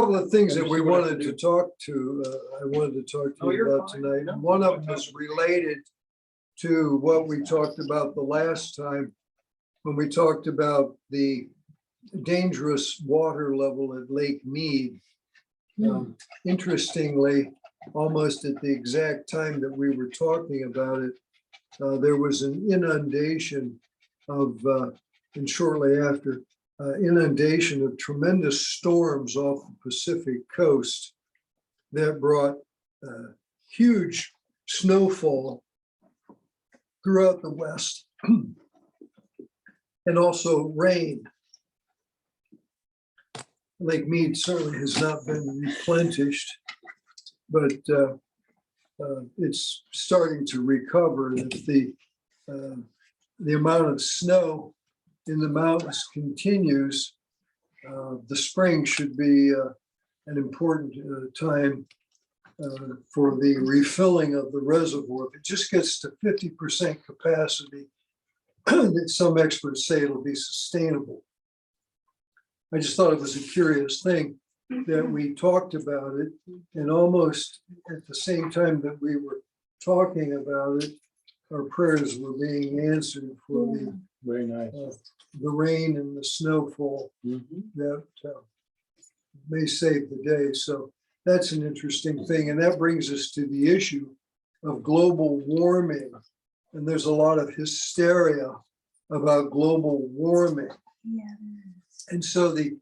couple of things that we wanted to talk to, I wanted to talk to you about tonight. And one of them is related to what we talked about the last time when we talked about the dangerous water level at Lake Mead. Interestingly, almost at the exact time that we were talking about it, there was an inundation of, and shortly after, inundation of tremendous storms off the Pacific coast that brought huge snowfall throughout the West and also rain. Lake Mead certainly has not been replenished, but it's starting to recover. And if the amount of snow in the mountains continues, the spring should be an important time for the refilling of the reservoir. If it just gets to 50% capacity, some experts say it'll be sustainable. I just thought it was a curious thing that we talked about it, and almost at the same time that we were talking about it, our prayers were being answered for the Very nice. The rain and the snowfall that may save the day. So that's an interesting thing. And that brings us to the issue of global warming. And there's a lot of hysteria about global warming. Yeah. And so the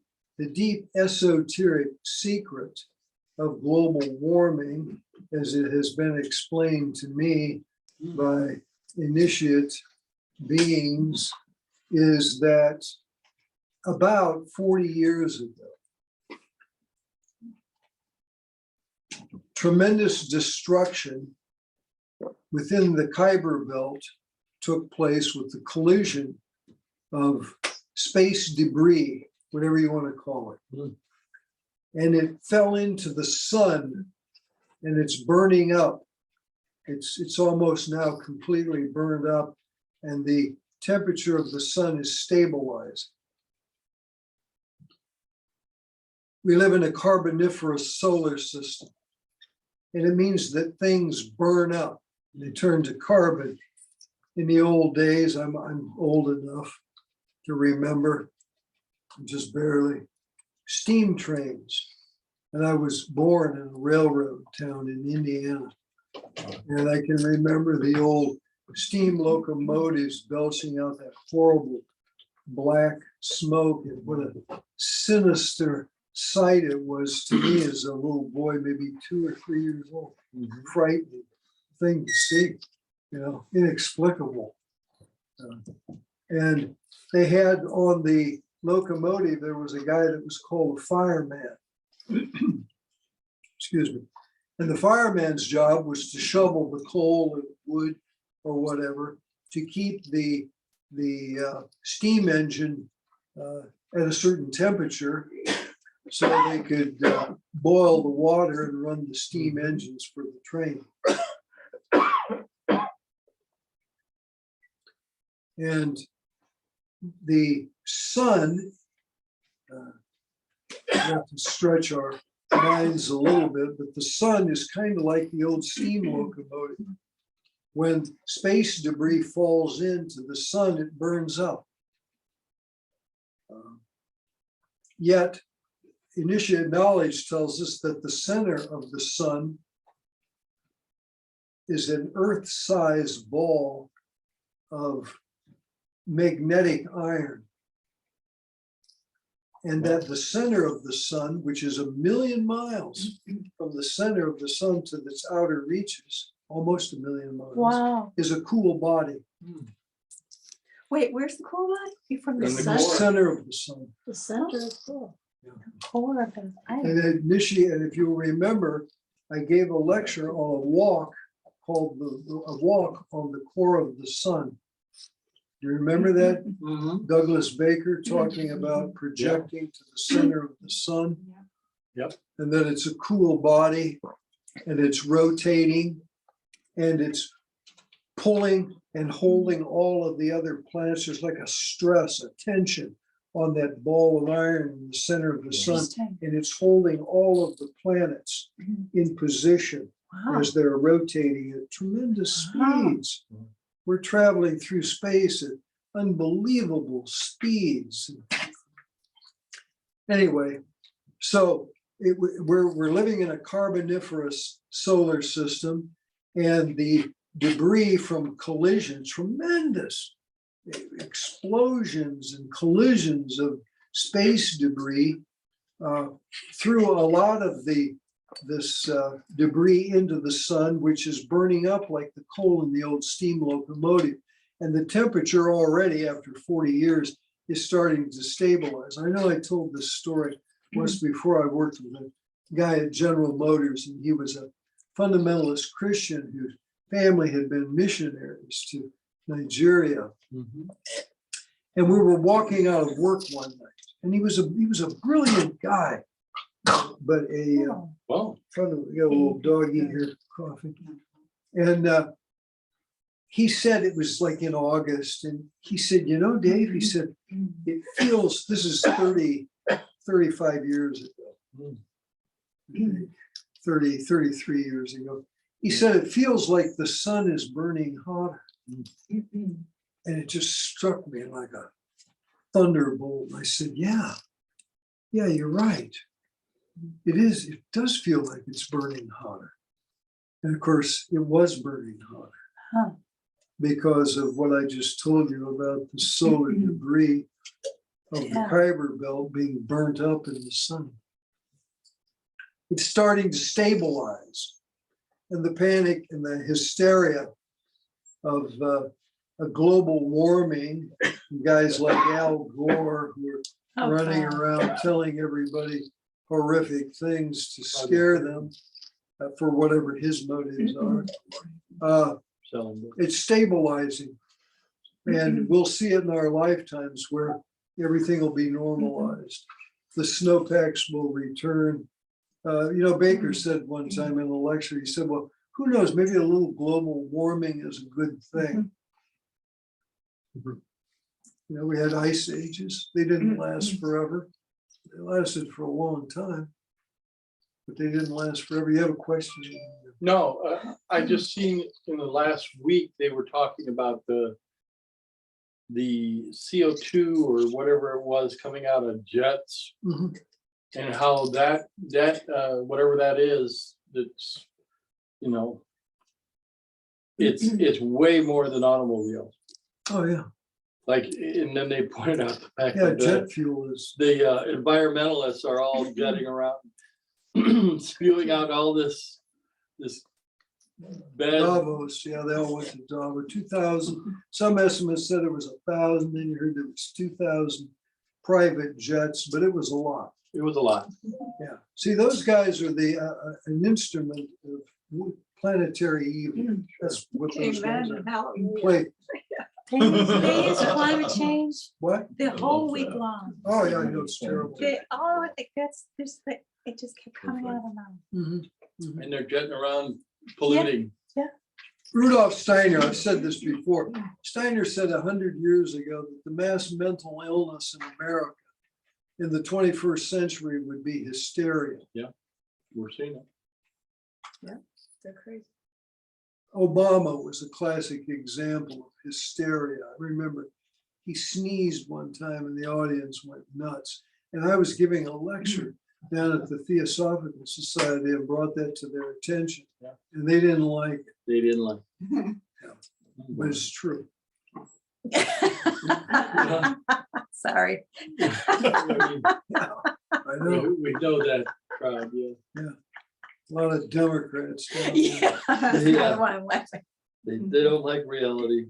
deep esoteric secret of global warming, as it has been explained to me by initiate beings, is that about 40 years ago, tremendous destruction within the Kuiper Belt took place with the collision of space debris, whatever you want to call it. And it fell into the sun and it's burning up. It's almost now completely burned up, and the temperature of the sun is stabilized. We live in a carboniferous solar system, and it means that things burn up. They turn to carbon. In the old days, I'm old enough to remember, just barely, steam trains. And I was born in a railroad town in Indiana. And I can remember the old steam locomotives belching out that horrible black smoke, and what a sinister sight it was to me as a little boy, maybe 2 or 3 years old. Frightening thing to see, inexplicable. And they had on the locomotive, there was a guy that was called a fireman. Excuse me. And the fireman's job was to shovel the coal or wood or whatever to keep the steam engine at a certain temperature so they could boil the water and run the steam engines for the train. And the sun, we have to stretch our minds a little bit, but the sun is kind of like the old steam locomotive. When space debris falls into the sun, it burns up. Yet, initiate knowledge tells us that the center of the sun is an Earth-sized ball of magnetic iron. And that the center of the sun, which is 1 million miles from the center of the sun to its outer reaches, almost 1 million miles, Wow. is a cool body. Wait, where's the core body? You from the In the sun? The core. center of the sun. The center of the core. Core of the And if you'll remember, I gave a lecture on a walk called a walk on the core of the sun. Do you remember that? Douglas Baker talking about projecting to the center of the sun. Yep. And that it's a cool body and it's rotating and it's pulling and holding all of the other planets. There's like a stress, a tension on that ball of iron in the center of the sun, Interesting. and it's holding all of the planets in position Wow. as they're rotating at tremendous Wow. speeds. We're traveling through space at unbelievable speeds. Anyway, so we're living in a carboniferous solar system, and the debris from collisions, tremendous explosions and collisions of space debris threw a lot of this debris into the sun, which is burning up like the coal in the old steam locomotive. And the temperature already after 40 years is starting to stabilize. I know I told this story once before. I worked with a guy at General Motors, and he was a fundamentalist Christian whose family had been missionaries to Nigeria. And we were walking out of work one night, and he was a brilliant guy, but front of we got a little doggy here coughing, and he said it was like in August, and he said, you know, Dave, he said, it feels, this is 35 years ago, 33 years ago. He said, it feels like the sun is burning hotter. And it just struck me like a thunderbolt. I said, yeah, you're right. It does feel like it's burning hotter. And of course, it was burning hotter because of what I just told you about the solar debris of the Kuiper Belt being burnt up in the sun. It's starting to stabilize. And the panic and the hysteria of a global warming, guys like Al Gore who are running around telling everybody horrific things to scare them for whatever his motives are. It's stabilizing, and we'll see it in our lifetimes where everything will be normalized. The snowpacks will return. Baker said one time in a lecture, he said, well, who knows, maybe a little global warming is a good thing. We had ice ages. They didn't last forever. They lasted for a long time, but they didn't last forever. You have a question? No, I just seen in the last week, they were talking about the CO2 or whatever it was coming out of jets, and how that whatever that is, that's, it's way more than automobiles. Oh yeah. Like, and then they pointed out the fact Yeah, that jet fuel is. the environmentalists are all jetting around, spewing out all this bad. Davos, yeah, they all went to Davos. 2,000. Some estimates said it was 1,000. Then you heard there was 2,000 private jets, but it was a lot. It was a lot. Yeah. See, those guys are an instrument of planetary evil. That's what those guys are. Play. They use climate change What? the whole week long. Oh yeah, I know it's terrible. It just kept coming out of their mouth. And they're jetting around polluting. Rudolf Steiner, I've said this before. Steiner said 100 years ago that the mass mental illness in America in the 21st century would be hysteria. We're seeing it. They're crazy. Obama was a classic example of hysteria. I remember he sneezed one time and the audience went nuts. And I was giving a lecture down at the Theosophical Society and brought that to their attention. And they didn't like it. They didn't like it. But it's true. Sorry. I know. We know that crowd, A lot of Democrats. Down there. Yeah, that's kind of why I'm laughing. They don't like reality.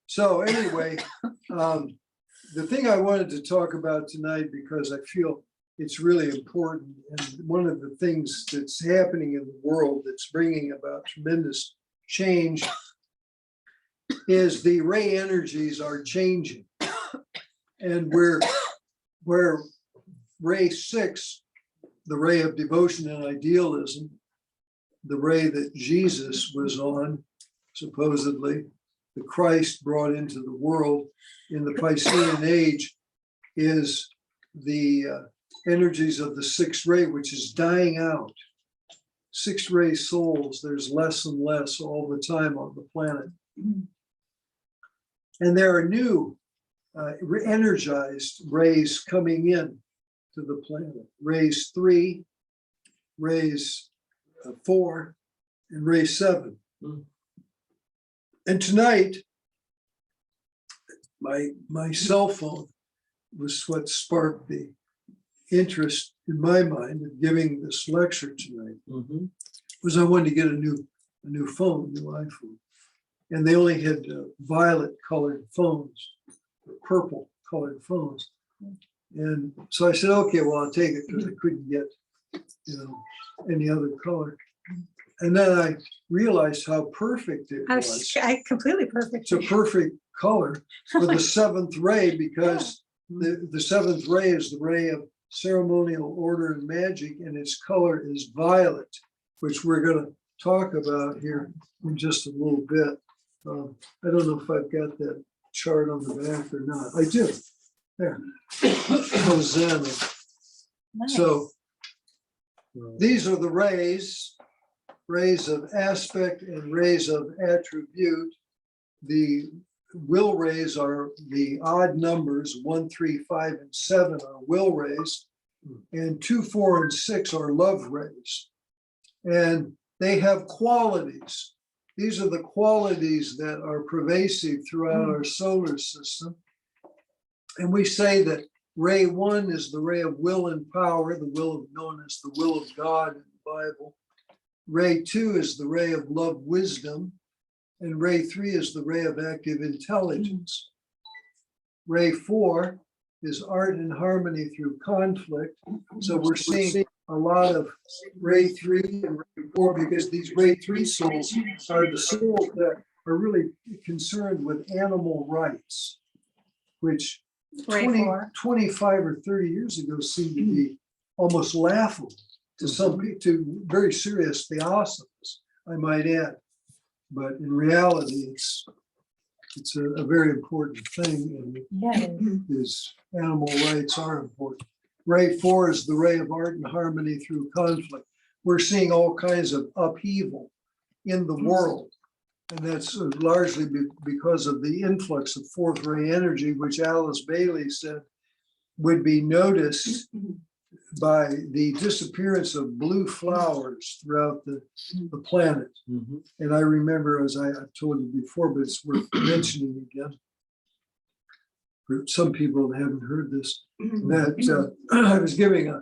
So anyway, the thing I wanted to talk about tonight, because I feel it's really important, and one of the things that's happening in the world that's bringing about tremendous change is the ray energies are changing. And where ray 6, the ray of devotion and idealism, the ray that Jesus was on, supposedly, the Christ brought into the world in the Piscean age, is the energies of the sixth ray, which is dying out. Sixth ray souls, there's less and less all the time on the planet. And there are new energized rays coming in to the planet. Rays 3, rays 4, and ray 7. And tonight, my cell phone was what sparked the interest in my mind of giving this lecture tonight. Was I wanted to get a new phone, new iPhone, and they only had violet colored phones, purple colored phones, and so I said, okay, well, I'll take it, because I couldn't get any other color. And then I realized how perfect it was. Completely perfect. It's a perfect color for the seventh ray, because the seventh ray is the ray of ceremonial order and magic, and its color is violet, which we're going to talk about here in just a little bit. I don't know if I've got that chart on the back or not. I do. There. Hosanna. Nice. So these are the rays of aspect and rays of attribute. The will rays are the odd numbers, 1, 3, 5, and 7 are will rays, and 2, 4, and 6 are love rays. And they have qualities. These are the qualities that are pervasive throughout our solar system. And we say that ray 1 is the ray of will and power, the will known as the will of God in the Bible. Ray 2 is the ray of love, wisdom. And ray 3 is the ray of active intelligence. Ray 4 is art and harmony through conflict. So we're seeing a lot of ray 3 and ray 4, because these ray 3 souls are the souls that are really concerned with animal rights, which Ray 4. 25 or 30 years ago seemed to be almost laughable to some people, to very serious theosophists, I might add. But in reality, it's a very important thing, and is animal rights are important. Ray 4 is the ray of art and harmony through conflict. We're seeing all kinds of upheaval in the world, and that's largely because of the influx of fourth ray energy, which Alice Bailey said would be noticed by the disappearance of blue flowers throughout the planet. And I remember, as I've told you before, but it's worth mentioning again, for some people that haven't heard this, that I was giving a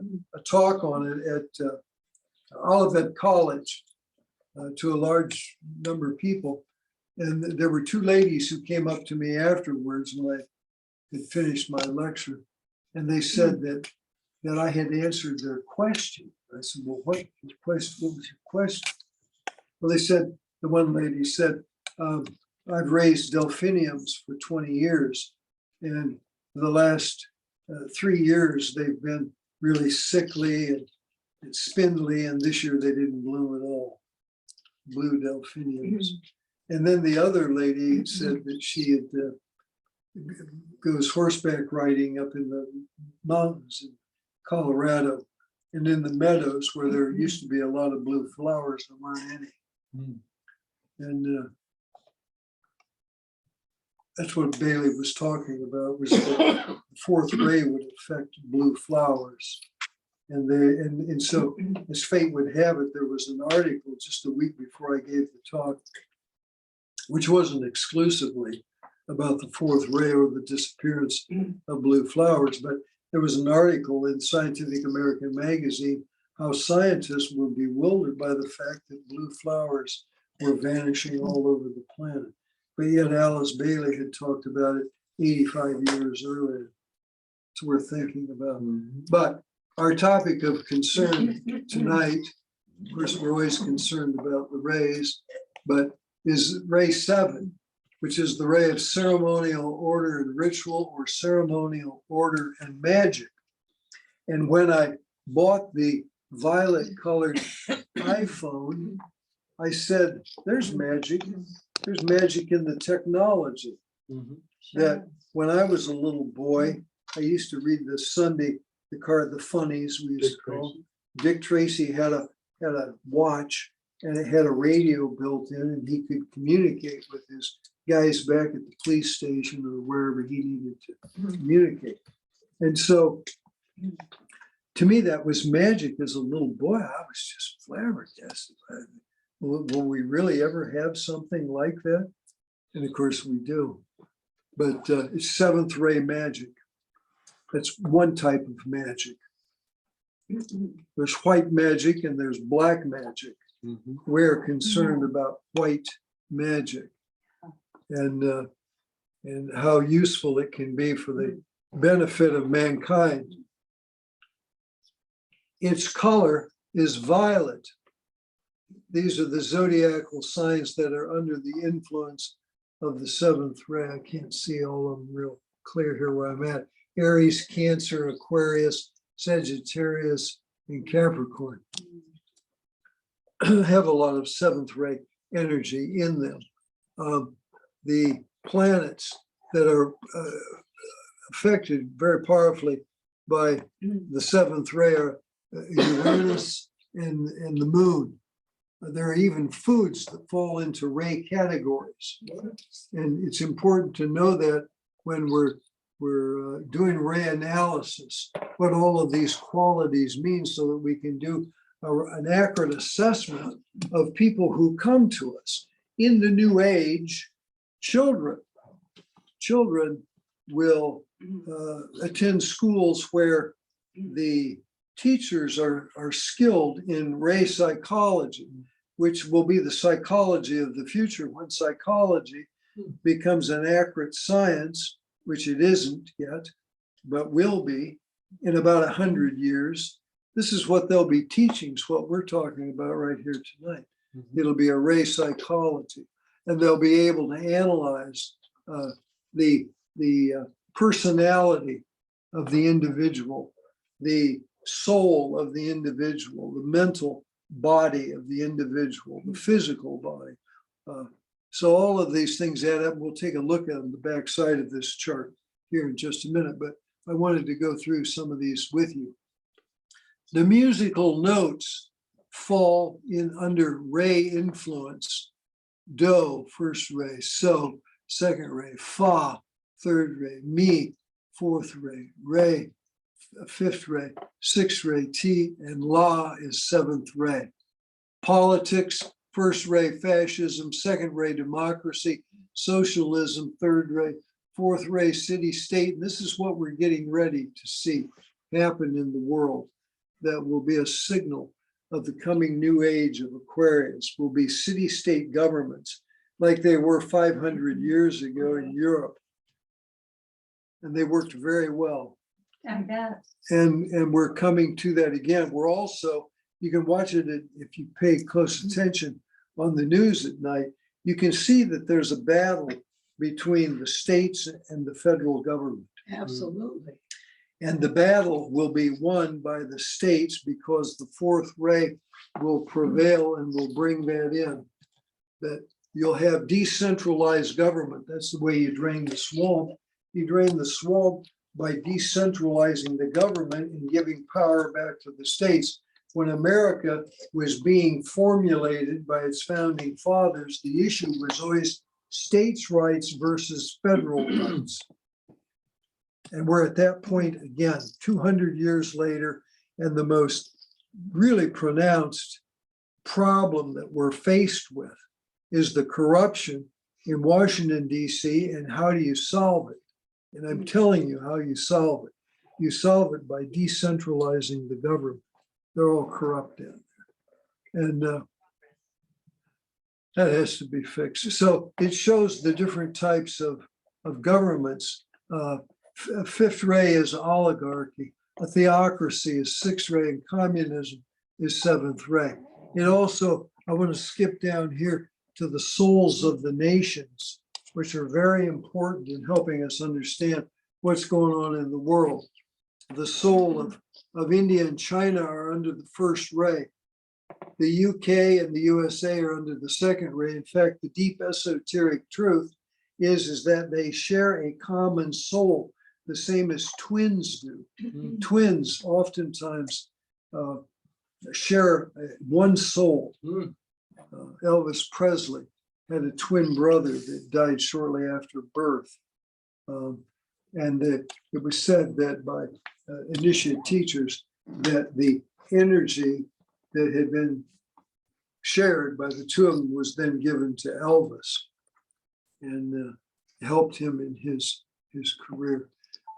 talk on it at Olivet College to a large number of people. And there were two ladies who came up to me afterwards when I had finished my lecture. And they said that I had answered their question. I said, well, what was your question? Well, they said, the one lady said, I've raised delphiniums for 20 years. And for the last 3 years, they've been really sickly and spindly. And this year they didn't bloom at all, blue delphiniums. And then the other lady said that she had goes horseback riding up in the mountains in Colorado, and in the meadows where there used to be a lot of blue flowers, there weren't any. And that's what Bailey was talking about, was that the fourth ray would affect blue flowers. And so, as fate would have it, there was an article just a week before I gave the talk, which wasn't exclusively about the fourth ray or the disappearance of blue flowers, but there was an article in Scientific American magazine how scientists were bewildered by the fact that blue flowers were vanishing all over the planet. But yet Alice Bailey had talked about it 85 years earlier. It's worth thinking about. But our topic of concern tonight, of course, we're always concerned about the rays, but is ray 7, which is the ray of ceremonial order and ritual, or ceremonial order and magic. And when I bought the violet colored iPhone, I said, there's magic. There's magic in the technology. That when I was a little boy, I used to read the Sunday, the funnies we used Dick to call Tracy. them. Dick Tracy had a watch and it had a radio built in, and he could communicate with his guys back at the police station or wherever he needed to communicate. And so to me, that was magic as a little boy. I was just flabbergasted. Will we really ever have something like that? And of course we do. But it's seventh ray magic. That's one type of magic. There's white magic and there's black magic. We're concerned about white magic and how useful it can be for the benefit of mankind. Its color is violet. These are the zodiacal signs that are under the influence of the seventh ray. I can't see all of them real clear here where I'm at. Aries, Cancer, Aquarius, Sagittarius, and Capricorn have a lot of seventh ray energy in them. The planets that are affected very powerfully by the seventh ray are Uranus and the moon. There are even foods that fall into ray categories. And it's important to know that when we're doing ray analysis, what all of these qualities mean so that we can do an accurate assessment of people who come to us. In the new age, children will attend schools where the teachers are skilled in ray psychology, which will be the psychology of the future when psychology becomes an accurate science, which it isn't yet, but will be in about 100 years. This is what they'll be teaching, is what we're talking about right here tonight. It'll be a ray psychology, and they'll be able to analyze the personality of the individual, the soul of the individual, the mental body of the individual, the physical body. So all of these things add up. We'll take a look at the back side of this chart here in just a minute, but I wanted to go through some of these with you. The musical notes fall in under ray influence. Do, first ray, so, second ray, fa, third ray, mi, fourth ray, re, fifth ray, sixth ray, ti, and la is seventh ray. Politics, first ray, fascism, second ray, democracy, socialism, third ray, fourth ray, city state. And this is what we're getting ready to see happen in the world. That will be a signal of the coming new age of Aquarius. Will be city-state governments like they were 500 years ago in Europe. And they worked very well. I bet. And we're coming to that again. We're also, you can watch it if you pay close attention on the news at night, you can see that there's a battle between the states and the federal government. Absolutely. And the battle will be won by the states because the fourth ray will prevail and will bring that in. That you'll have decentralized government. That's the way you drain the swamp. You drain the swamp by decentralizing the government and giving power back to the states. When America was being formulated by its founding fathers, the issue was always states' rights versus federal rights. And we're at that point again, 200 years later, and the most really pronounced problem that we're faced with is the corruption in Washington, D.C., and how do you solve it? And I'm telling you how you solve it. You solve it by decentralizing the government. They're all corrupt down there. And that has to be fixed. So it shows the different types of governments. Fifth ray is oligarchy. A theocracy is sixth ray, and communism is seventh ray. It also, I want to skip down here to the souls of the nations, which are very important in helping us understand what's going on in the world. The soul of India and China are under the first ray. The UK and the USA are under the second ray. In fact, the deep esoteric truth is that they share a common soul. the same as twins do. Mm. Twins oftentimes share one soul. Mm. Elvis Presley had a twin brother that died shortly after birth. And it was said that by initiate teachers that the energy that had been shared by the two of them was then given to Elvis and helped him in his career.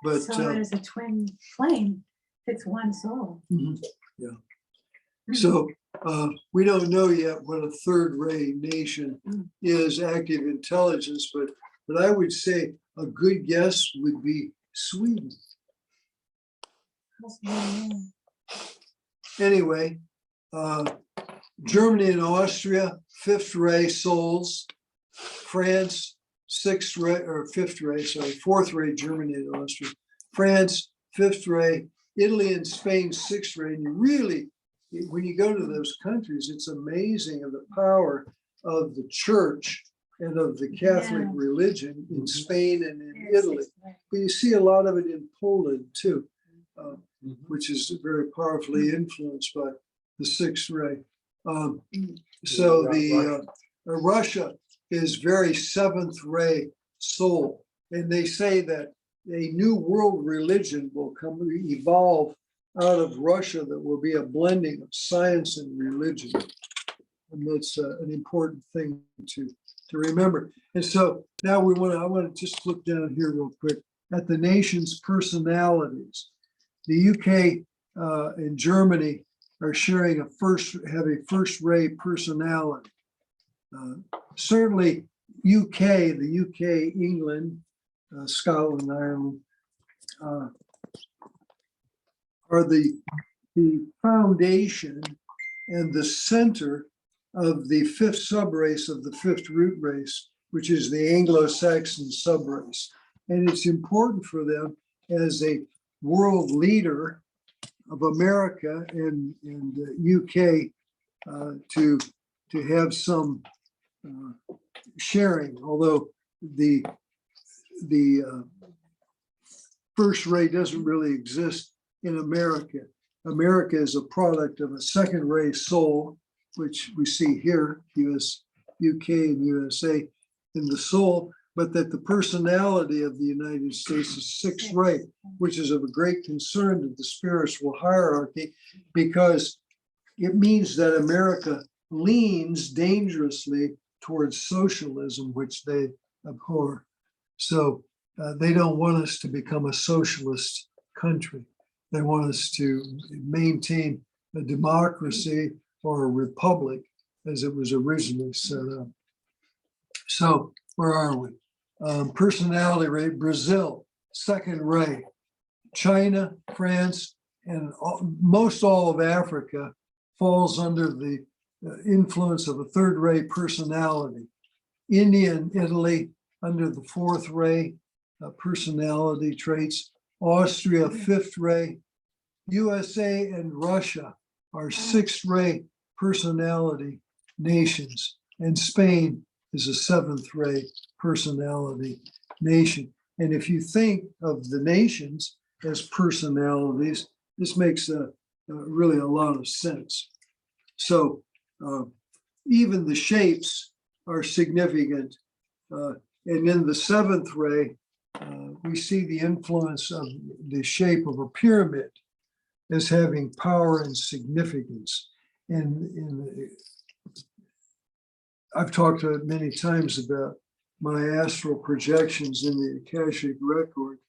But So it is a twin flame. It's one soul. yeah. So we don't know yet what a third ray nation is, active intelligence, but I would say a good guess would be Sweden. Anyway, Germany and Austria, fifth ray souls. France, sixth ray or fifth ray, sorry, fourth ray, Germany and Austria. France, fifth ray, Italy and Spain, sixth ray. And you really, when you go to those countries, it's amazing of the power of the church and of the Catholic religion in Spain and in Italy. But you see a lot of it in Poland too, which is very powerfully influenced by the sixth ray. So the Russia is very seventh ray soul. And they say that a new world religion will evolve out of Russia that will be a blending of science and religion. And that's an important thing to remember. And so now I want to just look down here real quick at the nation's personalities. The UK and Germany are sharing have a first ray personality. Certainly the UK, England, Scotland, Ireland are the foundation and the center of the fifth subrace of the fifth root race, which is the Anglo-Saxon subrace. And it's important for them as a world leader of America and UK to have some sharing, although the first ray doesn't really exist in America. America is a product of a second ray soul, which we see here, UK and USA in the soul, but that the personality of the United States is sixth ray, which is of a great concern to the spiritual hierarchy, because it means that America leans dangerously towards socialism, which they abhor. So they don't want us to become a socialist country. They want us to maintain a democracy or a republic as it was originally set up. So where are we? Personality rate, Brazil, second ray. China, France, and most all of Africa falls under the influence of a third ray personality. India and Italy under the fourth ray personality traits. Austria, fifth ray. USA and Russia are sixth ray personality nations, and Spain is a seventh ray personality nation. And if you think of the nations as personalities, this makes really a lot of sense. So even the shapes are significant. And in the seventh ray, we see the influence of the shape of a pyramid as having power and significance. And I've talked many times about my astral projections in the Akashic record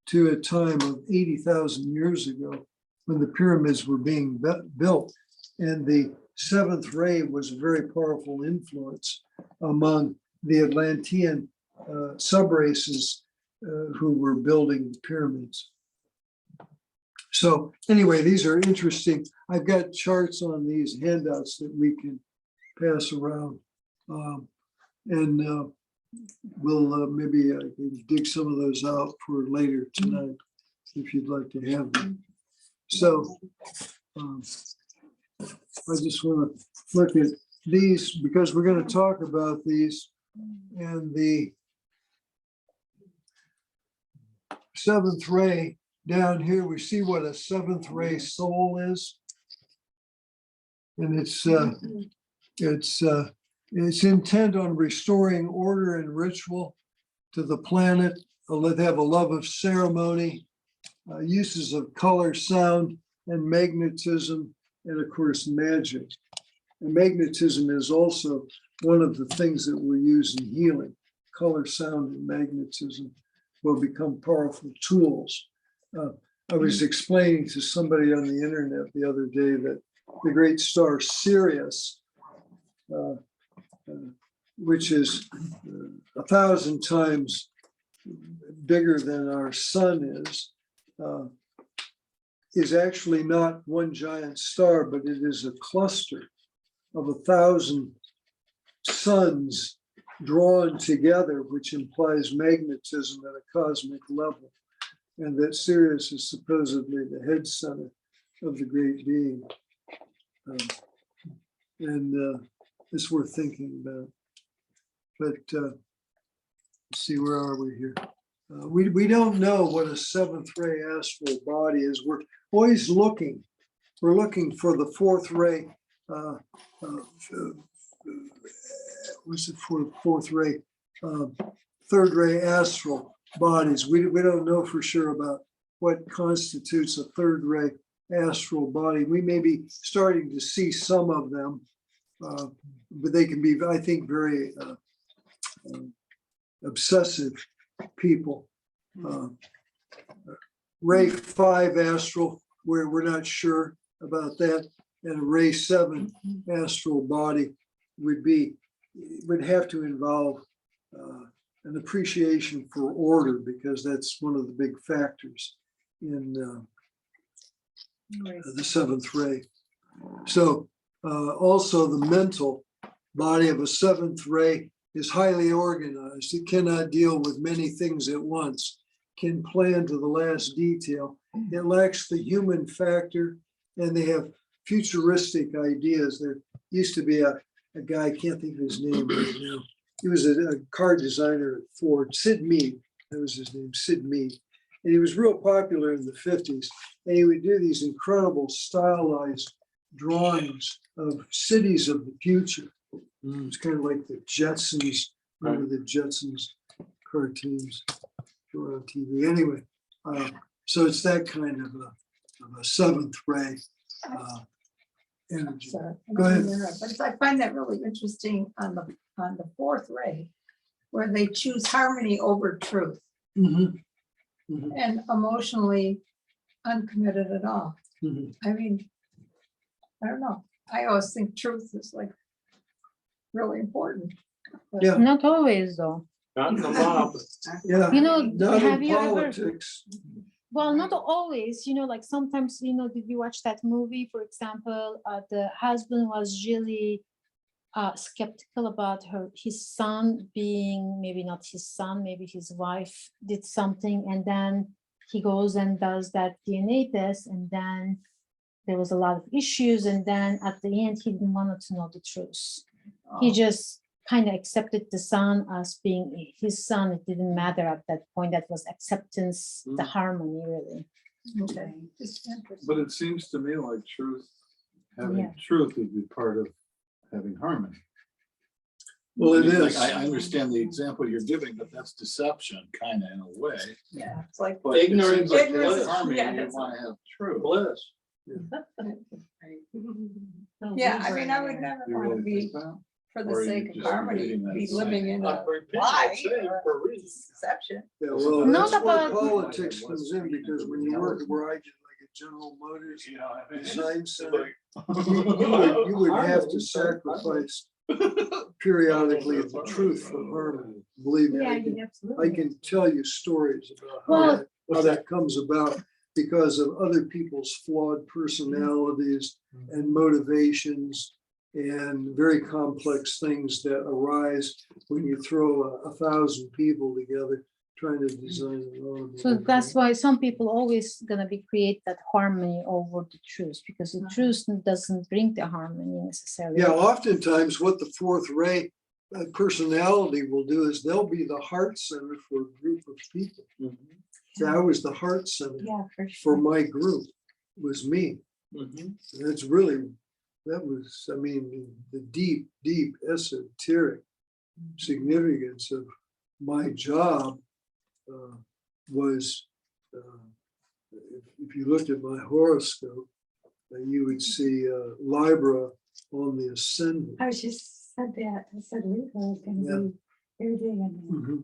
to a time of 80,000 years ago when the pyramids were being built. And the seventh ray was a very powerful influence among the Atlantean subraces who were building the pyramids. So anyway, these are interesting. I've got charts on these handouts that we can pass around. And we'll maybe I can dig some of those out for later tonight if you'd like to have them. So I just want to look at these because we're going to talk about these and seventh ray down here, we see what a seventh ray soul is. And it's intent on restoring order and ritual to the planet. They have a love of ceremony, uses of color, sound, and magnetism, and of course, magic. And magnetism is also one of the things that we use in healing. Color, sound, and magnetism will become powerful tools. I was explaining to somebody on the internet the other day that the great star Sirius, which is 1,000 times bigger than our sun is actually not one giant star, but it is a cluster of 1,000 suns drawn together, which implies magnetism at a cosmic level, and that Sirius is supposedly the head center of the great being. It's worth thinking about. But let's see, where are we here? We don't know what a seventh ray astral body is. We're always looking. We're looking for the fourth ray. What's it for? Fourth ray, third ray astral bodies. We don't know for sure about what constitutes a third ray astral body. We may be starting to see some of them, but they can be, I think, very obsessive people. Ray 5 astral, where we're not sure about that, and Ray 7 astral body would have to involve an appreciation for order, because that's one of the big factors in the seventh ray. So also the mental body of a seventh ray is highly organized. It cannot deal with many things at once, can plan to the last detail. It lacks the human factor, and they have futuristic ideas. There used to be a guy, I can't think of his name right now. He was a car designer at Ford, Sid Mead, that was his name, Sid Mead. And he was real popular in the 50s. And he would do these incredible stylized drawings of cities of the future. It's kind of like the Jetsons, remember the Jetsons cartoons were on TV. Anyway, so it's that kind of a seventh ray energy. Sorry, Go ahead. but I find that really interesting on the fourth ray, where they choose harmony over truth and emotionally uncommitted at all. I mean, I don't know. I always think truth is like really important. But Yeah. Not always, though. Not in the mob. Yeah. You know, Not have in you ever? politics. Well, not always. You know, like sometimes. You know, did you watch that movie? For example, the husband was really skeptical about his son being maybe not his son, maybe his wife did something, and then he goes and does that DNA test, and then there was a lot of issues, and then at the end he didn't want to know the truth. He just kind of accepted the son as being his son. It didn't matter at that point. That was acceptance, the harmony, really. okay, it's interesting. But it seems to me like having Yeah. truth would be part of having harmony. Well, it Like, is. I understand the example you're giving, but that's deception, kind of in a way. Yeah, it's like But it Ignorance seems like is to have bliss. harmony, Yeah, you that's- want to have truth. Bliss. yeah. I mean, I would never You want to really be, think that? for Or the are you sake of just harmony, repeating that be same- living in a Repeat lie the same or for a reason. deception. Yeah, well, Not that's where about- politics comes in, because when you work where I did, like at General Motors You know, I mean, Design it's Center, like- you would have to sacrifice periodically the truth for harmony. Believe me, I can tell you stories about Well- how that comes about because of other people's flawed personalities and motivations and very complex things that arise when you throw 1,000 people together trying to design an automobile. So that's why some people always gonna be create that harmony over the truth, because the truth doesn't bring the harmony necessarily. Yeah, oftentimes what the fourth ray personality will do is they'll be the heart center for a group of people. That was the heart center Yeah, for for sure. my group, was me. Mhm. That's really, that was, I mean, the deep, deep esoteric significance of my job was, if you looked at my horoscope, you would see Libra on the ascendant. I was just said that, I said Rico was Yeah. gonna be very big on that. Mhm.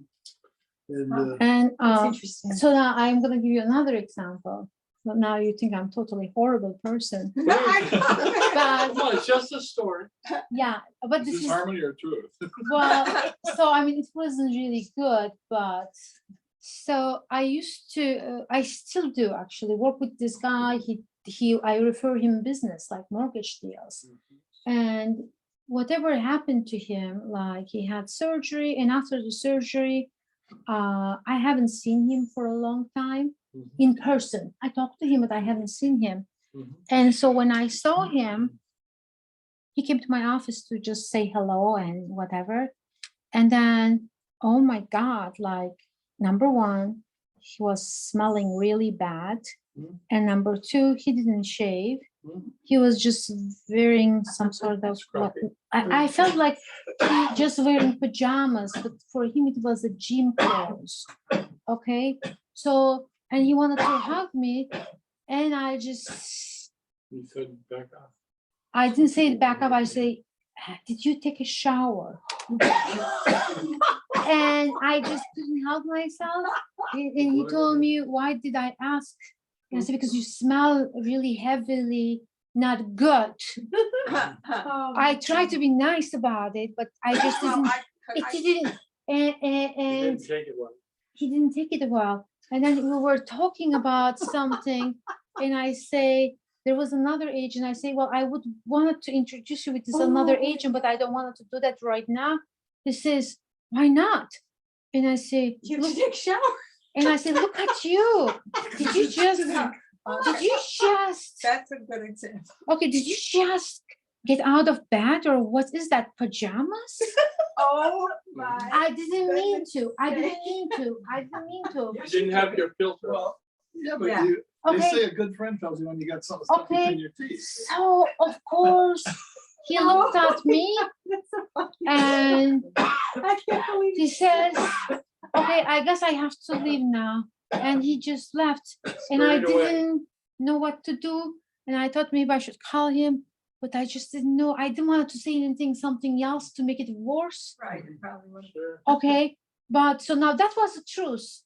And And That's interesting. so now I'm gonna give you another example. But now you think I'm totally horrible person. No, I- Come on, it's just a story. Yeah, but Is this this is, harmony or truth? well, so I mean, it wasn't really good, but so I used to, I still do actually work with this guy. I refer him business like mortgage deals. And whatever happened to him, like he had surgery, and after the surgery, I haven't seen him for a long time in person. I talked to him, but I haven't seen him. Mhm. And so when I saw him, he came to my office to just say hello and whatever. And then, oh my God, like number one, he was smelling really bad. Mhm. And number two, he didn't shave. Mhm. He was just wearing some sort of, Scruffy. I felt like he just wearing pajamas, but for him it was a gym clothes. Okay, so, and he wanted to hug me, and I just, You said back off. I didn't say it back up. I say, did you take a shower? And I just couldn't help myself. And he told me, why did I ask? And I said, because you smell really heavily, not good. I tried to be nice about it, but I just didn't, it didn't, You and didn't take it well. he didn't take it well. And then we were talking about something, and I say, there was another agent. I say, well, I would wanted to introduce you with this another agent, but I don't want to do that right now. He says, why not? And I say, You look, take a shower. and I say, look at you. Did you just, That's a good example. okay, did you just get out of bed, or what is that, pajamas? Oh, my. I didn't mean to. I didn't mean to. You didn't have your filter. Well, yeah, but Yeah. you, they Okay. say a good friend tells you when you got something stuck Okay. between your teeth. So of course he looked at me That's so funny. and I can't believe he says, okay, I guess I have to leave now. And he just left. And I Scurried away. didn't know what to do. And I thought maybe I should call him, but I just didn't know. I didn't want to say something else to make it worse. Right, you probably would. Sure. Okay. But so now that was the truth.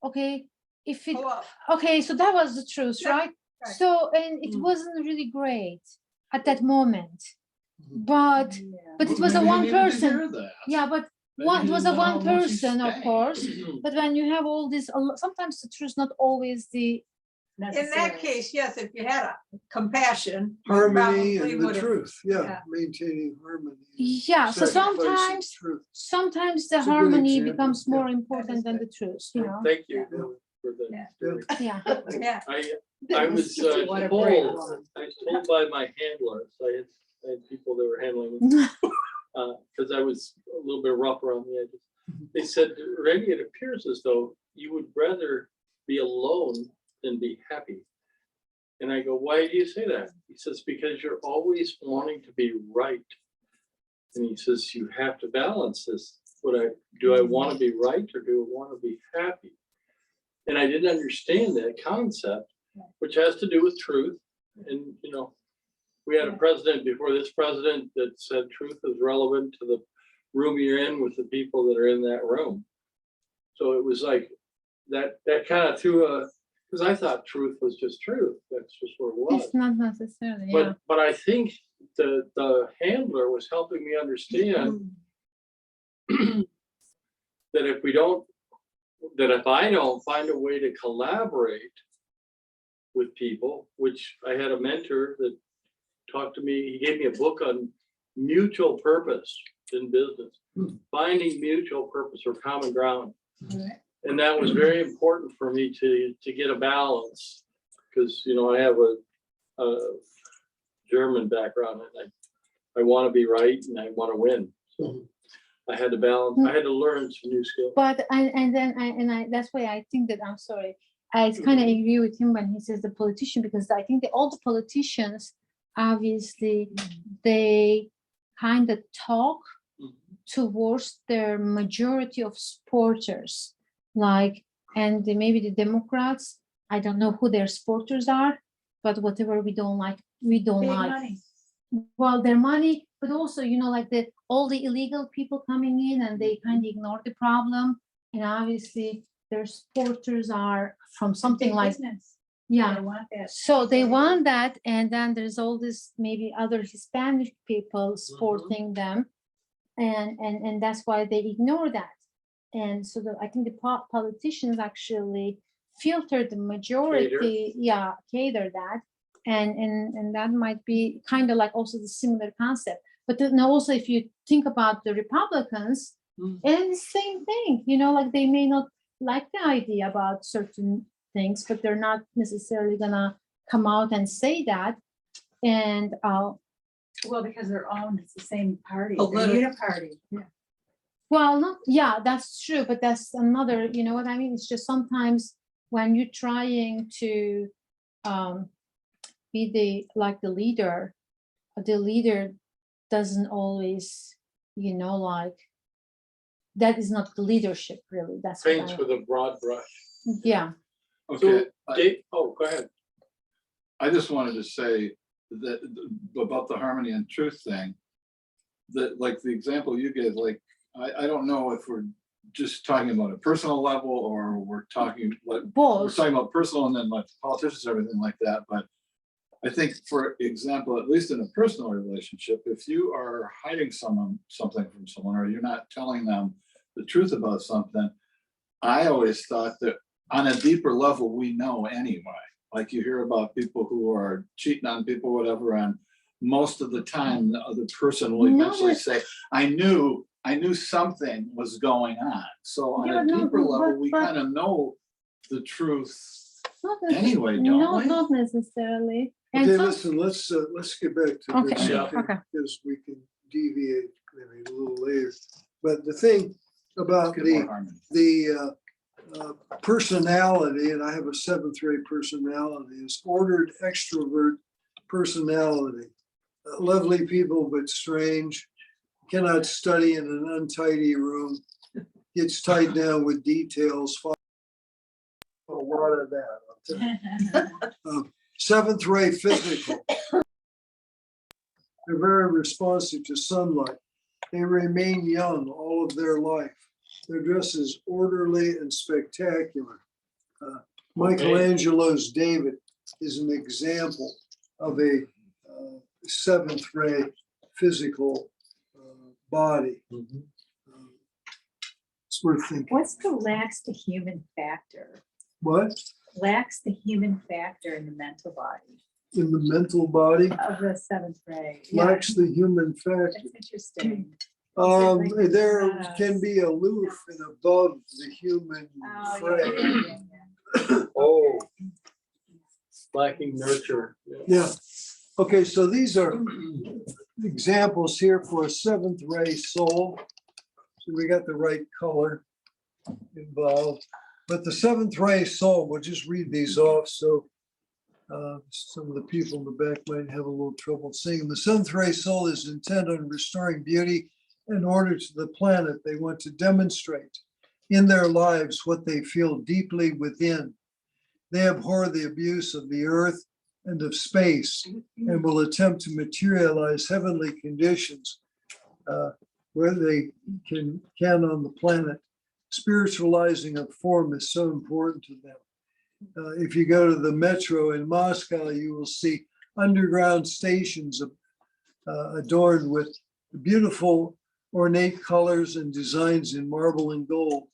Okay. If it, Pull up. okay, so that was the truth, Yeah, right? right. So, and it Mm. wasn't really great at that moment. Mhm. But But it was a maybe you one needed to person. hear that. Yeah, but Maybe one, it you was a didn't know one how much he person, of stank. course. But when you have all this, sometimes the truth not always the, In that case, yes, if you had a compassion. you harmony probably and the would've- truth, yeah, yeah. maintaining harmony. yeah. So Sacrificing sometimes, truth. sometimes the It's a good harmony example, becomes yeah. more That is important than the truth, you know? Thank you Yeah. for the Yeah. story. Yeah. Yeah, I was What a told, brave I woman. was told by my handlers, I had people that were handling me, because I was a little bit rough around the edges. They said, Randy, it appears as though you would rather be alone than be happy. And I go, why do you say that? He says, because you're always wanting to be right. And he says, you have to balance this. Do I want to be right, or do I want to be happy? And I didn't understand that concept, which has to do with truth. And, you know, we had a president before this president that said truth is relevant to the room you're in with the people that are in that room. So it was like that kind of threw because I thought truth was just truth. That's just what it was. It's not necessarily, yeah. But I think the handler was helping me understand that if I don't find a way to collaborate with people, which I had a mentor that talked to me, he gave me a book on mutual purpose in business, finding mutual purpose or common ground. And that was very important for me to get a balance, because, you know, I have a German background and I want to be right and I want to win. So I had to balance, I had to learn some new skills. But that's why I think that I'm sorry. I kind of agree with him when he says the politician, because I think that all the politicians, obviously, they kind of talk towards their majority of supporters, like, and maybe the Democrats, I don't know who their supporters are, but whatever we don't like, we don't Big like. money. Well, their money, but also, like all the illegal people coming in and they kind of ignore the problem. And obviously their supporters are from something Big like, business. yeah. They want that. So they want that. And then there's all this maybe other Hispanic people supporting them. And that's why they ignore that. And so I think the politicians actually filter the majority, cater that. And that might be kind of like also the similar concept. But then also if you think about the Republicans, and the same thing, like they may not like the idea about certain things, but they're not necessarily gonna come out and say that. And Well, because they're owned, it's the same party. Political. They're party. Yeah. well, that's true, but that's another, you know what I mean? It's just sometimes when you're trying to be the leader doesn't always, like, that is not the leadership really. That's what Paints with a broad brush. yeah. Okay, Go ahead. I just wanted to say that about the harmony and truth thing, that like the example you gave, like, I don't know if we're just talking about a personal level or we're talking like, we're Both. talking about personal and then like politicians, everything like that. But I think, for example, at least in a personal relationship, if you are hiding something from someone, or you're not telling them the truth about something, I always thought that on a deeper level, we know anyway. Like you hear about people who are cheating on people, whatever, and most of the time the other person will No, eventually but- say, I knew something was going on. So on Yeah, a no, deeper level, but- we but- kind of know the truth Not anyway, don't no, we? not necessarily. And Okay, some- listen, let's get back to Okay, this. yeah, okay. Because we can deviate maybe a little later. But the thing about Get more harmony. the personality, and I have a 7th rate personality, is ordered extrovert personality. Lovely people, but strange. Cannot study in an untidy room. Gets tied down with details. A lot of that. I'll tell you. 7th ray physical. They're very responsive to sunlight. They remain young all of their life. Their dress is orderly and spectacular. Michelangelo's David is an example of a 7th ray physical body. It's worth thinking. What's the lacks the human factor? What? Lacks the human factor in the mental body In the mental body of the 7th grade. lacks the human factor. That's interesting. There can be aloof and above the human Oh, frame. Oh. Lacking nurture. Yeah. Okay, so these are examples here for a 7th ray soul. So we got the right color involved. But the 7th ray soul, we'll just read these off so some of the people in the back might have a little trouble seeing. The 7th ray soul is intent on restoring beauty and order to the planet. They want to demonstrate in their lives what they feel deeply within. They abhor the abuse of the earth and of space and will attempt to materialize heavenly conditions where they can on the planet. Spiritualizing of form is so important to them. If you go to the metro in Moscow, you will see underground stations adorned with beautiful ornate colors and designs in marble and gold,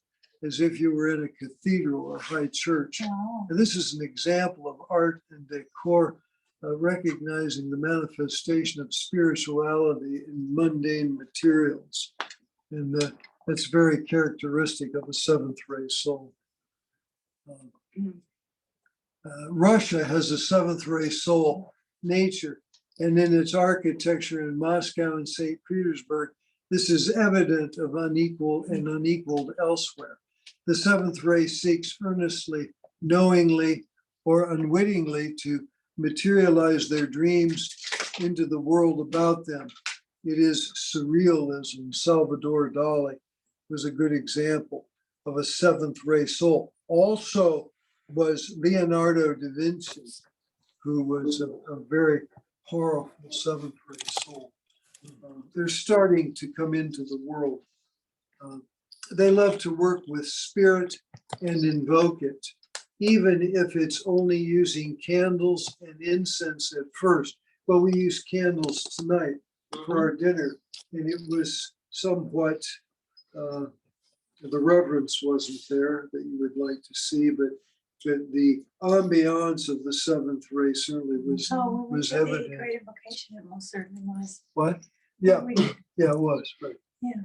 as if you were in a cathedral or high church. Oh. And this is an example of art and decor, recognizing the manifestation of spirituality in mundane materials. And that's very characteristic of a 7th ray soul. Russia has a 7th ray soul nature, and in its architecture in Moscow and St. Petersburg, This is evident of unequal and unequaled elsewhere. The seventh ray seeks earnestly, knowingly, or unwittingly to materialize their dreams into the world about them. It is surrealism. Salvador Dali was a good example of a seventh ray soul. Also was Leonardo da Vinci, who was a very powerful seventh ray soul. They're starting to come into the world. They love to work with spirit and invoke it, even if it's only using candles and incense at first. Well, we used candles tonight for our dinner, and it was somewhat, the reverence wasn't there that you would like to see, but the ambiance of the seventh ray certainly was Oh, when we did the evident. great invocation, it most certainly was. What? Yeah, We- yeah, it was, right. Yeah.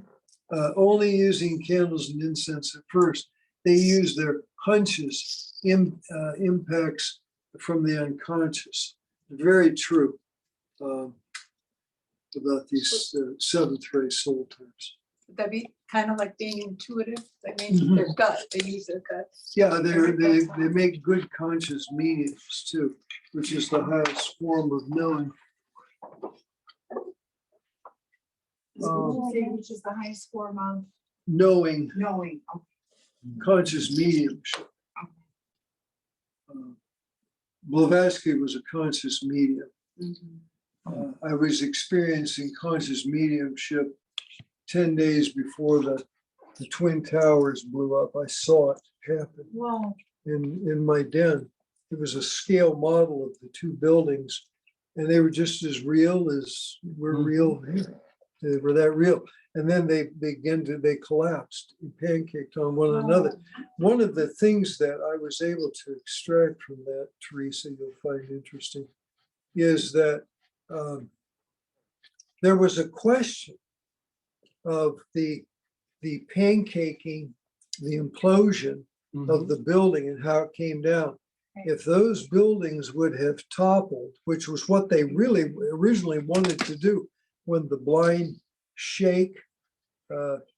Only using candles and incense at first. They use their hunches, impacts from the unconscious. Very true about these seventh ray soul types. Would that be kind of like being intuitive? I mean, Mhm. their gut, they use their gut. Yeah, they make good conscious mediums too, which is the highest form of knowing. Which is the highest form of Knowing, knowing. conscious mediumship. Blavatsky was a conscious medium. I was experiencing conscious mediumship 10 days before the Twin Towers blew up. I saw it happen Wow. in my den. It was a scale model of the two buildings, and they were just as real as we're real here. They were that real. And then they collapsed and pancaked on one another. One of the things that I was able to extract from that, Teresa, you'll find interesting, is that there was a question of the pancaking, the implosion of the building and how it came down. If those buildings would have toppled, which was what they really originally wanted to do when the blind sheikh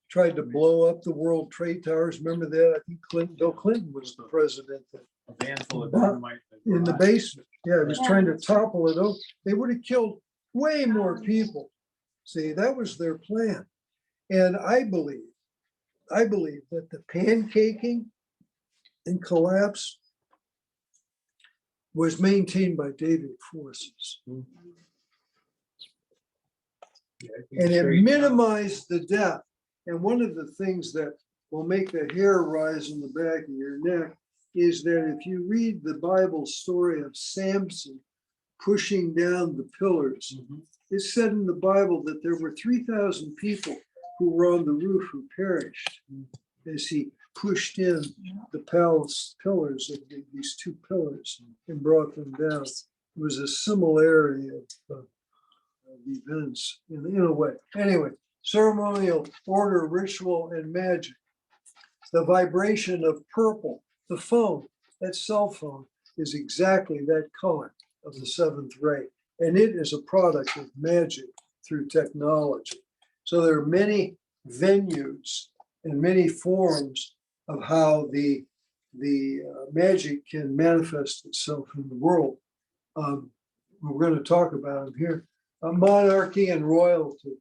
tried to blow up the World Trade Towers. Remember that? I think Bill Clinton was the president A handful of But dynamite. in the basement. Yeah, he was trying to topple it over. They would have killed way more people. See, that was their plan. And I believe that the pancaking and collapse was maintained by David forces. And it minimized the death. And one of the things that will make the hair rise on the back of your neck is that if you read the Bible story of Samson pushing down the pillars, it's said in the Bible that there were 3,000 people who were on the roof who perished as he pushed in the palace pillars of these two pillars and brought them down. It was a similarity of events in a way. Anyway, ceremonial, order, ritual, and magic. The vibration of purple, the phone, that cell phone is exactly that color of the seventh ray. And it is a product of magic through technology. So there are many venues and many forms of how the magic can manifest itself in the world. We're going to talk about them here. Monarchy and royalty,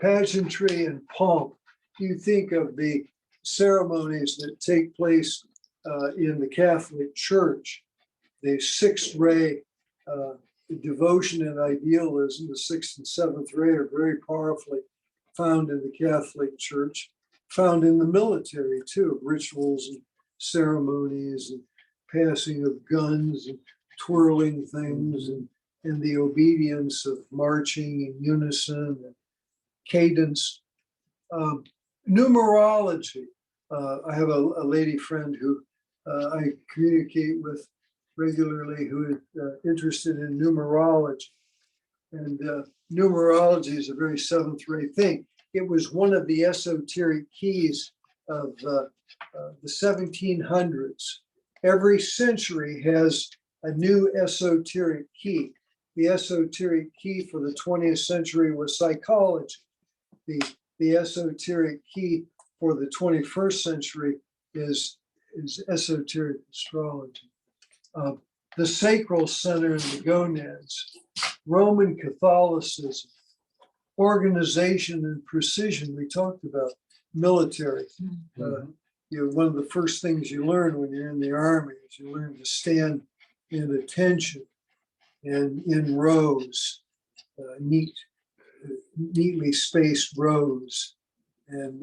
pageantry and pomp. You think of the ceremonies that take place in the Catholic Church, the sixth ray, devotion and idealism, the sixth and seventh ray are very powerfully found in the Catholic Church, found in the military too, rituals and ceremonies and passing of guns and twirling things and the obedience of marching in unison and cadence. Numerology. I have a lady friend who I communicate with regularly who is interested in numerology. And numerology is a very seventh ray thing. It was one of the esoteric keys of the 1700s. Every century has a new esoteric key. The esoteric key for the 20th century was psychology. The the esoteric key for the 21st century is esoteric astrology. The sacral center in the gonads, Roman Catholicism, organization and precision. We talked about military. One of the first things you learn when you're in the army is you learn to stand in attention and in rows, neatly spaced rows. And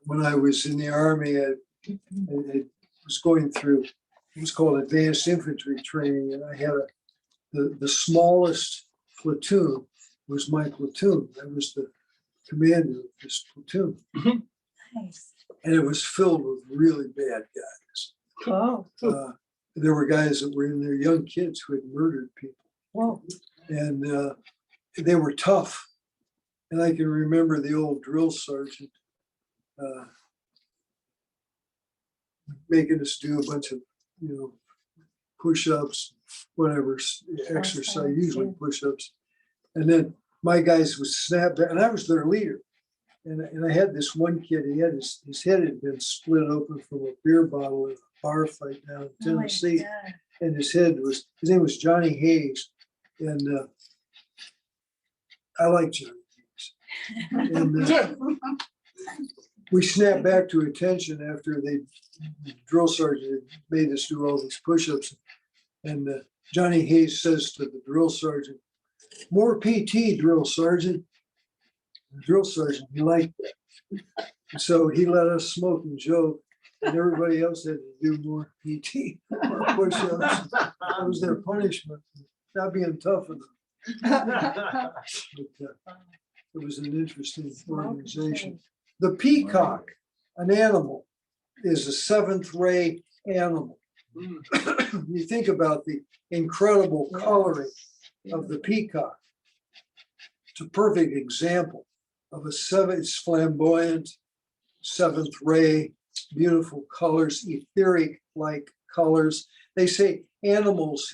when I was in the army, I was going through, it was called advanced infantry training, and I had the smallest platoon was my platoon. I was the commander of this platoon. Nice. And it was filled with really bad guys. Oh, There were guys that were in there, young kids who had murdered people. whoa. And they were tough. And I can remember the old drill sergeant making us do a bunch of, push-ups, whatever, exercise, usually push-ups. And then my guys would snap back, and I was their leader. And I had this one kid, he had his head had been split open from a beer bottle in a bar fight down in Tennessee. And his name was Johnny Hayes. And I like Johnny Hayes. And we snapped back to attention after the drill sergeant had made us do all these push-ups. And Johnny Hayes says to the drill sergeant, "More PT, drill sergeant." The drill sergeant, he liked that. And so he let us smoke and joke, and everybody else had to do more PT, more push-ups. That was their punishment, not being tough enough. But, it was an interesting organization. The peacock, an animal, is a seventh ray animal. You think about the incredible coloring of the peacock. It's a perfect example of it's flamboyant, seventh ray, beautiful colors, etheric-like colors. They say animals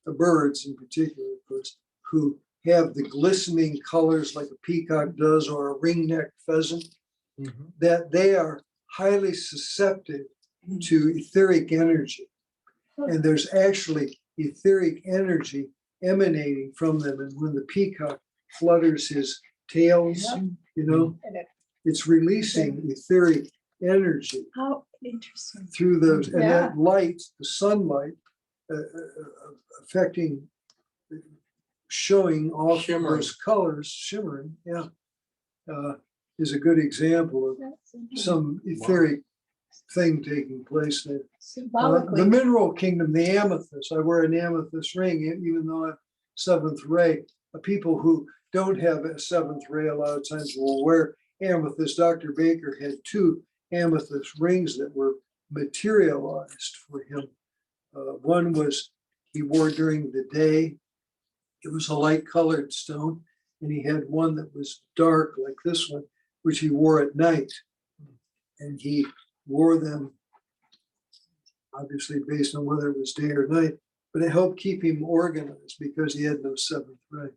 birds in particular, of course, who have the glistening colors like a peacock does or a ring-necked pheasant, that they are highly susceptible to etheric energy. And there's actually etheric energy emanating from them. And when the peacock flutters his tails, it's releasing etheric energy How interesting. through those. And that light, the sunlight, affecting, showing off those colors, shimmering, is a good example of some etheric thing taking place there. The mineral kingdom, the amethyst. I wear an amethyst ring, even though I'm seventh ray. People who don't have a seventh ray a lot of times will wear amethyst. Dr. Baker had 2 amethyst rings that were materialized for him. One was he wore during the day. It was a light colored stone. And he had one that was dark like this one, which he wore at night. And he wore them obviously based on whether it was day or night, but it helped keep him organized because he had no seventh ray.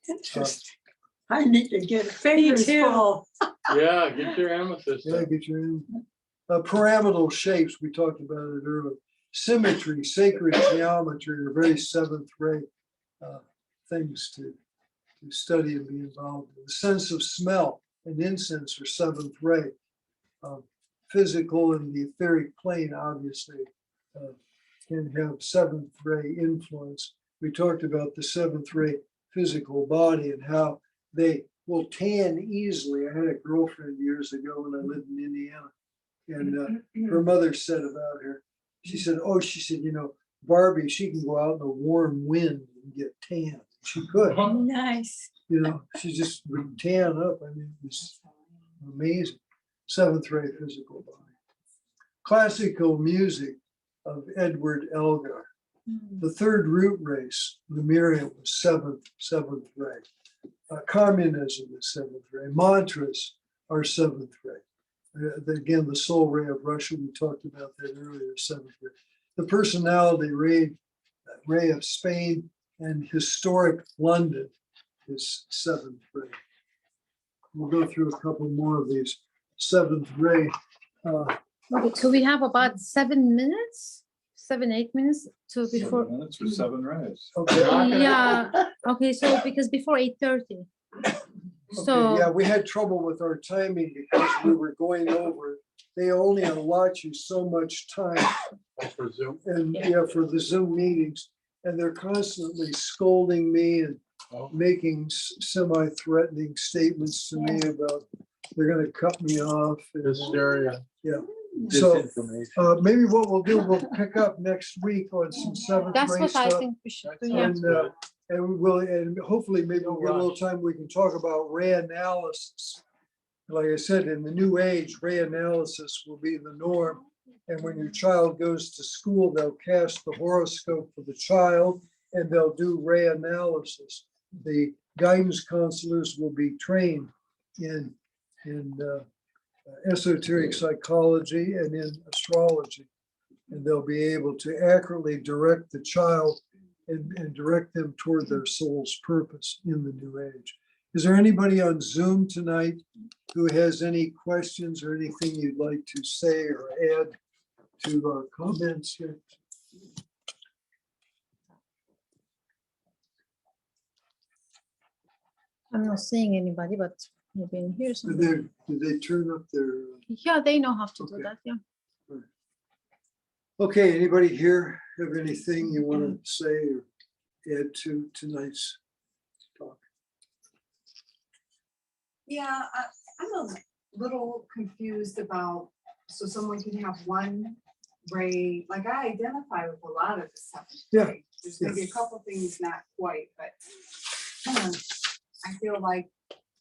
Interesting. I need to get fingers full. Yeah, get your amethyst. Yeah, get your pyramidal shapes. We talked about it earlier. Symmetry, sacred geometry are very seventh ray things to study and be involved in. The sense of smell and incense are seventh ray. Physical and the etheric plane obviously can have seventh ray influence. We talked about the seventh ray physical body and how they will tan easily. I had a girlfriend years ago when I lived in Indiana, and her mother said about her, she said, Barbie, she can go out in a warm wind and get tan. She could. Nice. She just would tan up. I mean, it was amazing. Seventh ray physical body. Classical music of Edward Elgar. The third root race, Lemuria, was seventh ray. Communism is seventh ray. Mantras are seventh ray. Again, the soul ray of Russia, we talked about that earlier, seventh ray. The personality ray of Spain and historic London is seventh ray. we'll go through a couple more of these. Seventh ray. Okay, so we have about 7 minutes, 8 minutes to before. 7 minutes or 7 rays. Okay. Yeah, okay, so because before 8:30. Okay, So. yeah, we had trouble with our timing because we were going over. They only allot you so much time. For Zoom. And Yeah. yeah, for the Zoom meetings, and they're constantly scolding me and Oh. making semi-threatening statements to me about they're gonna cut me off. and, Hysteria. So, Disinformation. maybe what we'll do, we'll pick up next week on some seventh That's grade what I stuff. think we should do, yeah. And we will, and hopefully maybe we'll get a little time, we can talk about ray analysis. Like I said, in the new age, ray analysis will be the norm. And when your child goes to school, they'll cast the horoscope for the child and they'll do ray analysis. The guidance counselors will be trained in esoteric psychology and in astrology. And they'll be able to accurately direct the child and direct them toward their soul's purpose in the new age. Is there anybody on Zoom tonight who has any questions or anything you'd like to say or add to our comments here? I'm not seeing anybody, but maybe in here somewhere. Did they turn up their? Yeah, they know how to do Okay. that, yeah. Okay, anybody here have anything you want to say or add to tonight's talk? Yeah, I'm a little confused about, so someone can have one ray, like I identify with a lot of the seventh Yeah, grade. There's maybe a couple things not quite, but I feel like,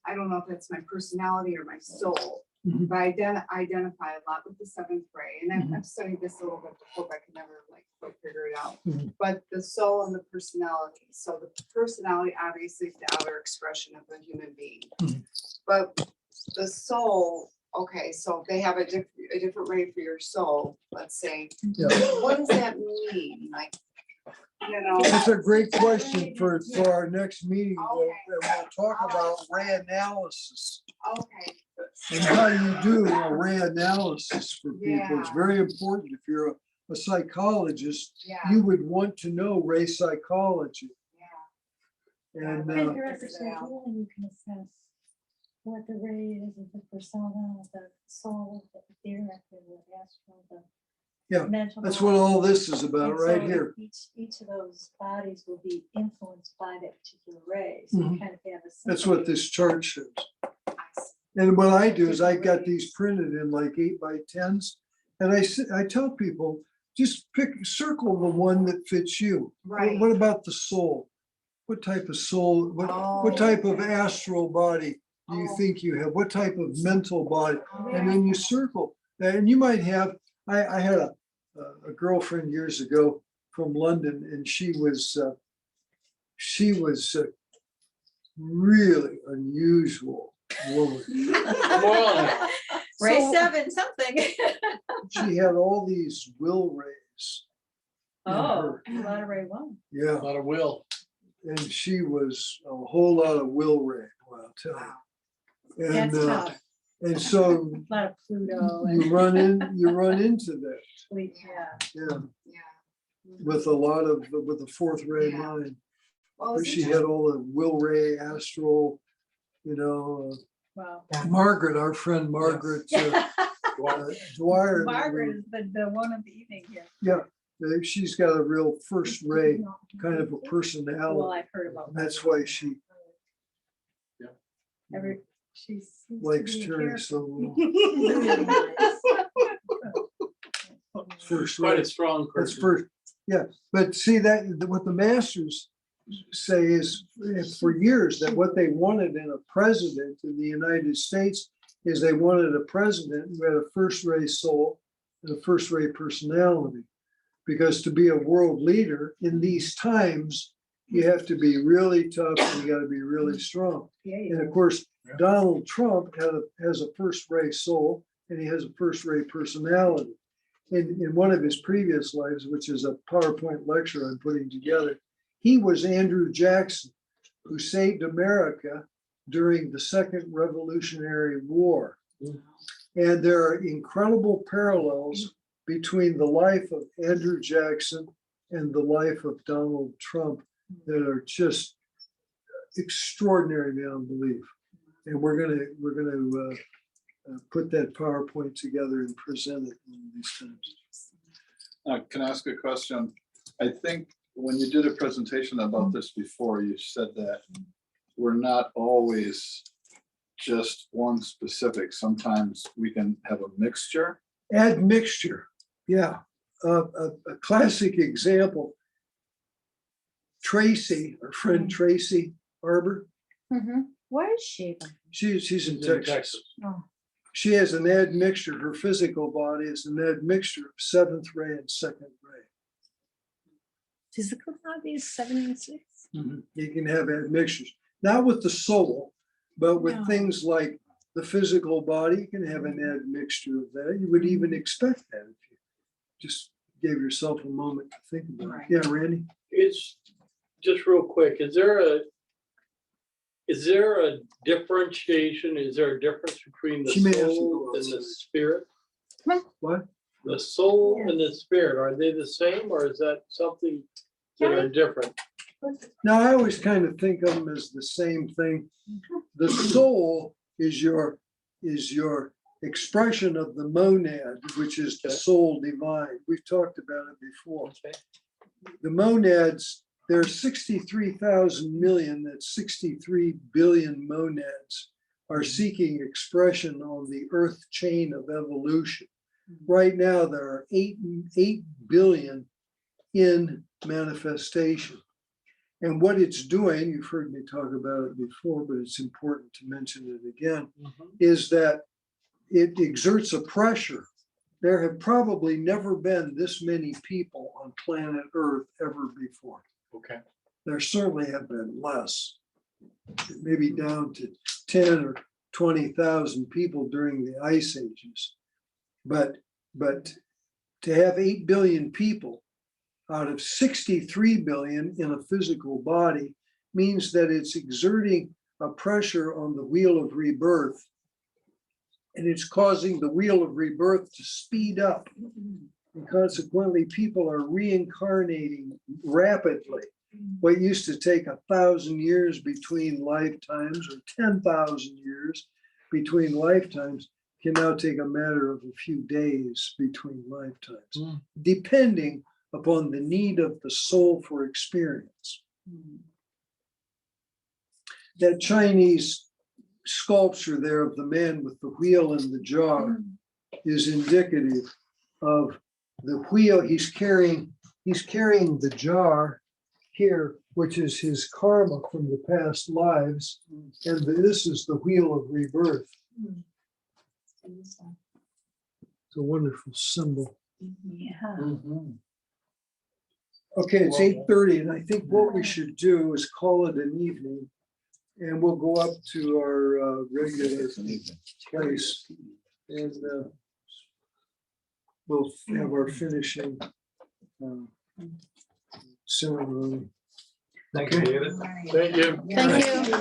I don't know if it's my personality or my soul, Mhm. but I identify a lot with the seventh grade. And I've studied this a little bit before, but I could never like quite figure it out. Mhm. But the soul and the personality. So the personality obviously is the outer expression of a human being. Mhm. But the soul, okay, so they have a different ray for your soul, let's say. Yeah. What does that mean? Like, you know? That's a great question for our next meeting. Okay. We'll talk about ray analysis Okay, and how you do a ray analysis for people. It's Yeah. very important. If you're a psychologist, yeah, you would want to know ray psychology. yeah. And Yeah. You can assess what the ray is of the persona, the soul, the etheric, the astral, the Yeah, mental. that's what all this is about And right so here. Each of those bodies will be influenced by that particular ray. So Mhm. you kind of have a. That's what this chart shows. I see. And what I do is I got these printed in like 8x10s. And I tell people, just circle the one that fits you. Right. What about the soul? What type of soul, what type of astral body do you Oh. think you have? What type of mental body? And Yeah. then you circle. And you might have, I had a girlfriend years ago from London, and she was really unusual woman. Ray So- 7 something. She had all these will rays. in Oh, her. a lot of Ray 1. Yeah, A lot of will. and she was a whole lot of will ray, well, I'll tell you. And, That's tough. and so A lot of Pluto you and. run into that, Yeah. yeah, Yeah. with the fourth ray Yeah. mind. Well, But it's she had all the will ray, astral, Wow. Margaret, our friend Margaret Dwyer. Margaret is the one of the evening here. Yeah, she's got a real first ray kind of a Well, personality. I've heard about. That's why she She seems to likes be a Terry character. so well. Nice. First Quite ray. a strong That's person. first, yeah, but see that, what the masters say is for years that what they wanted in a president in the United States is they wanted a president who had a first ray soul and a first ray personality. Because to be a world leader in these times, you have to be really tough and you gotta be really strong. Yeah, And of course, Donald Trump has a first ray soul and he has a first ray personality. In one of his previous lives, which is a PowerPoint lecture I'm putting together, he was Andrew Jackson, who saved America during the Second Revolutionary War. And there are incredible parallels between the life of Andrew Jackson and the life of Donald Trump that are just extraordinary beyond belief. And we're gonna put that PowerPoint together and present it one of these times. Can I ask a question? I think when you did a presentation about this before, you said that we're not always just one specific. Sometimes we can have a mixture. Admixture, yeah. A classic example, Tracy, our friend Tracy Arbor, Where is she? she's in In Texas. Oh, She has an admixture, her physical body is an admixture of seventh ray and second ray. physical body is 7 and 6. You can have admixtures, not with the soul, but with No. things like the physical body, you can have an admixture of that. You would even expect that if you just gave yourself a moment to think about it. Yeah, Randy? It's just real quick, is there a differentiation? Is there a difference between the She may have to soul go and the outside. spirit? What? The soul and the spirit, are they the same or is that something that are different? Now, I always kind of think of them as the same thing. The soul is your expression of the monad, which is the soul divine. We've talked about it before. Okay. The monads, there are 63,000 million, that's 63 billion monads are seeking expression on the earth chain of evolution. Right now, there are 8 billion in manifestation. And what it's doing, you've heard me talk about it before, but it's important to mention it again, is that it exerts a pressure. There have probably never been this many people on planet Earth ever before. Okay. There certainly have been less, maybe down to 10 or 20,000 people during the ice ages. But to have 8 billion people out of 63 billion in a physical body means that it's exerting a pressure on the wheel of rebirth. And it's causing the wheel of rebirth to speed up. And consequently, people are reincarnating rapidly. What used to take 1,000 years between lifetimes or 10,000 years between lifetimes can now take a matter of a few days between lifetimes, depending upon the need of the soul for experience. That Chinese sculpture there of the man with the wheel and the jar is indicative of the wheel. He's carrying the jar here, which is his karma from the past lives, and this is the wheel of rebirth. It's a wonderful symbol. Yeah. Okay, it's 8:30, and I think what we should do is call it an evening, and we'll go up to our regular place, and we'll have our finishing ceremony. Thank you, David. Right. Thank you. Thank you.